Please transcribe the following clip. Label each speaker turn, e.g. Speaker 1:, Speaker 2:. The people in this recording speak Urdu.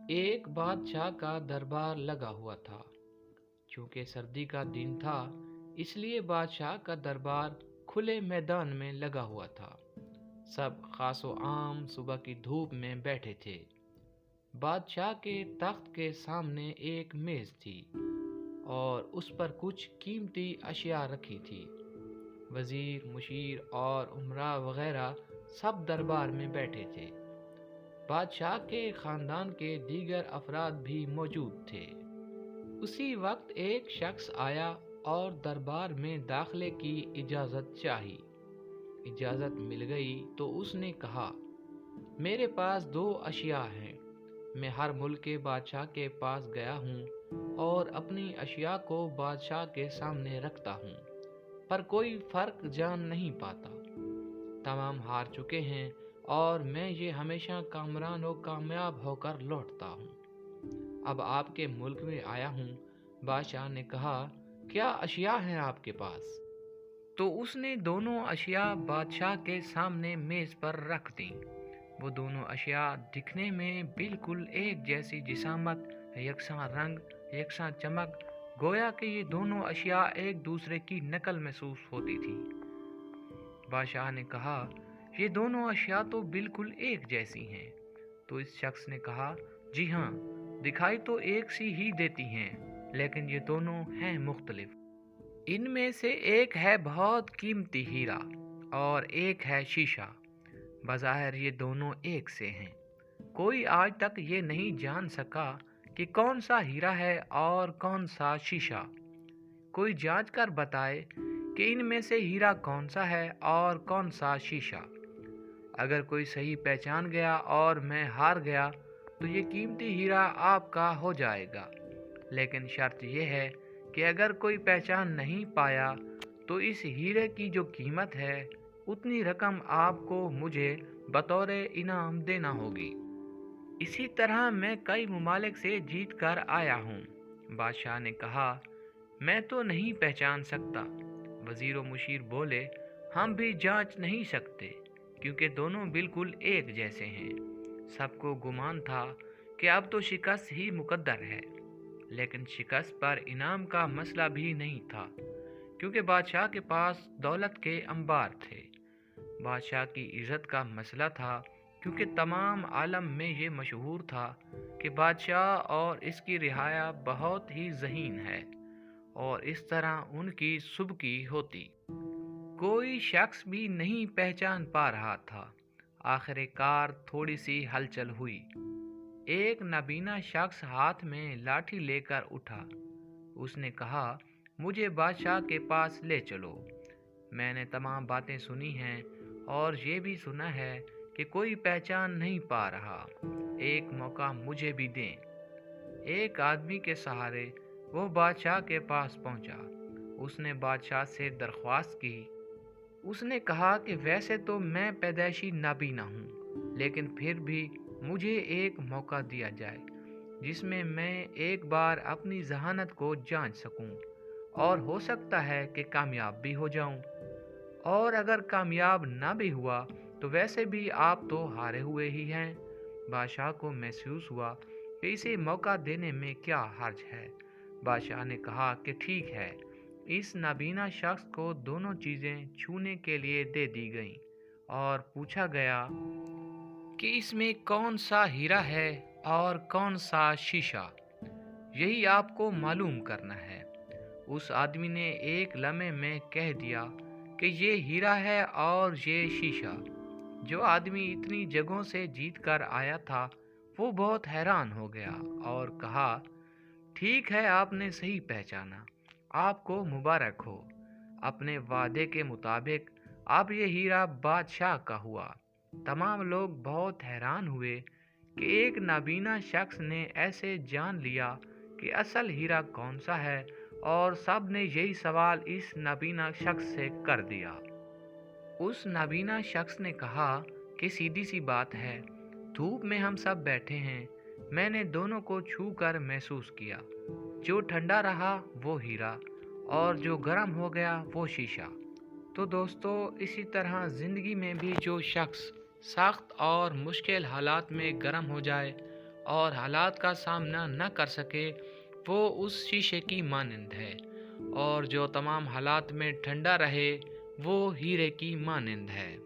Speaker 1: ایک بادشاہ کا دربار لگا ہوا تھا۔ چونکہ سردی کا دن تھا، اس لیے بادشاہ کا دربار کھلے میدان میں لگا ہوا تھا۔ سب خاص و عام صبح کی دھوپ میں بیٹھے تھے۔ بادشاہ کے تخت کے سامنے ایک میز تھی اور اس پر کچھ قیمتی اشیاء رکھی تھی۔ وزیر، مشیر اور امراء وغیرہ سب دربار میں بیٹھے تھے۔ بادشاہ کے خاندان کے دیگر افراد بھی موجود تھے۔ اسی وقت ایک شخص آیا اور دربار میں داخلے کی اجازت چاہی۔ اجازت مل گئی تو اس نے کہا، میرے پاس 2 اشیاء ہیں۔ میں ہر ملک کے بادشاہ کے پاس گیا ہوں اور اپنی اشیاء کو بادشاہ کے سامنے رکھتا ہوں، پر کوئی فرق جان نہیں پاتا۔ تمام ہار چکے ہیں اور میں یہ ہمیشہ کامران و کامیاب ہو کر لوٹتا ہوں۔ اب آپ کے ملک میں آیا ہوں۔ بادشاہ نے کہا، کیا اشیاء ہیں آپ کے پاس؟ تو اس نے دونوں اشیاء بادشاہ کے سامنے میز پر رکھ دیں۔ وہ دونوں اشیاء دکھنے میں بالکل ایک جیسی جسامت، یکساں رنگ، یکساں چمک، گویا کہ یہ دونوں اشیاء ایک دوسرے کی نقل محسوس ہوتی تھی۔ بادشاہ نے کہا، یہ دونوں اشیاء تو بالکل ایک جیسی ہیں۔ تو اس شخص نے کہا، جی ہاں، دکھائی تو ایک سی ہی دیتی ہیں، لیکن یہ دونوں ہیں مختلف۔ ان میں سے ایک ہے بہت قیمتی ہیرا اور ایک ہے شیشہ۔ بظاہر یہ دونوں ایک سے ہیں۔ کوئی آج تک یہ نہیں جان سکا کہ کون سا ہیرا ہے اور کون سا شیشہ۔ کوئی جانچ کر بتائے کہ ان میں سے ہیرا کون سا ہے اور کون سا شیشہ۔ اگر کوئی صحیح پہچان گیا اور میں ہار گیا تو یہ قیمتی ہیرا آپ کا ہو جائے گا، لیکن شرط یہ ہے کہ اگر کوئی پہچان نہیں پایا تو اس ہیرے کی جو قیمت ہے اتنی رقم آپ کو مجھے بطور انعام دینا ہوگی۔ اسی طرح میں کئی ممالک سے جیت کر آیا ہوں۔ بادشاہ نے کہا، میں تو نہیں پہچان سکتا۔ وزیر و مشیر بولے، ہم بھی جانچ نہیں سکتے کیونکہ دونوں بالکل ایک جیسے ہیں۔ سب کو گمان تھا کہ اب تو شکست ہی مقدر ہے، لیکن شکست پر انعام کا مسئلہ بھی نہیں تھا، کیونکہ بادشاہ کے پاس دولت کے انبار تھے۔ بادشاہ کی عزت کا مسئلہ تھا، کیونکہ تمام عالم میں یہ مشہور تھا کہ بادشاہ اور اس کی رعایا بہت ہی ذہین ہے، اور اس طرح ان کی سبکی ہوتی۔ کوئی شخص بھی نہیں پہچان پا رہا تھا۔ آخر کار تھوڑی سی ہلچل ہوئی۔ ایک نابینا شخص ہاتھ میں لاٹھی لے کر اٹھا۔ اس نے کہا، مجھے بادشاہ کے پاس لے چلو۔ میں نے تمام باتیں سنی ہیں اور یہ بھی سنا ہے کہ کوئی پہچان نہیں پا رہا۔ ایک موقع مجھے بھی دیں۔ ایک آدمی کے سہارے وہ بادشاہ کے پاس پہنچا۔ اس نے بادشاہ سے درخواست کی۔ اس نے کہا کہ ویسے تو میں پیدائشی نابینا ہوں، لیکن پھر بھی مجھے ایک موقع دیا جائے جس میں میں ایک بار اپنی ذہانت کو جانچ سکوں، اور ہو سکتا ہے کہ کامیاب بھی ہو جاؤں، اور اگر کامیاب نہ بھی ہوا تو ویسے بھی آپ تو ہارے ہوئے ہی ہیں۔ بادشاہ کو محسوس ہوا کہ اسے موقع دینے میں کیا حرج ہے۔ بادشاہ نے کہا کہ ٹھیک ہے۔ اس نابینا شخص کو دونوں چیزیں چھونے کے لیے دے دی گئیں اور پوچھا گیا کہ اس میں کون سا ہیرا ہے اور کون سا شیشہ۔ یہی آپ کو معلوم کرنا ہے۔ اس آدمی نے ایک لمحے میں کہہ دیا کہ یہ ہیرا ہے اور یہ شیشہ۔ جو آدمی اتنی جگہوں سے جیت کر آیا تھا وہ بہت حیران ہو گیا اور کہا، ٹھیک ہے، آپ نے صحیح پہچانا، آپ کو مبارک ہو۔ اپنے وعدے کے مطابق اب یہ ہیرا بادشاہ کا ہوا۔ تمام لوگ بہت حیران ہوئے کہ ایک نابینا شخص نے ایسے جان لیا کہ اصل ہیرا کون سا ہے، اور سب نے یہی سوال اس نابینا شخص سے کر دیا۔ اس نابینا شخص نے کہا کہ سیدھی سی بات ہے، دھوپ میں ہم سب بیٹھے ہیں، میں نے دونوں کو چھو کر محسوس کیا۔ جو ٹھنڈا رہا وہ ہیرا، اور جو گرم ہو گیا وہ شیشہ۔ تو دوستو، اسی طرح زندگی میں بھی جو شخص سخت اور مشکل حالات میں گرم ہو جائے اور حالات کا سامنا نہ کر سکے وہ اس شیشے کی مانند ہے، اور جو تمام حالات میں ٹھنڈا رہے وہ ہیرے کی مانند ہے۔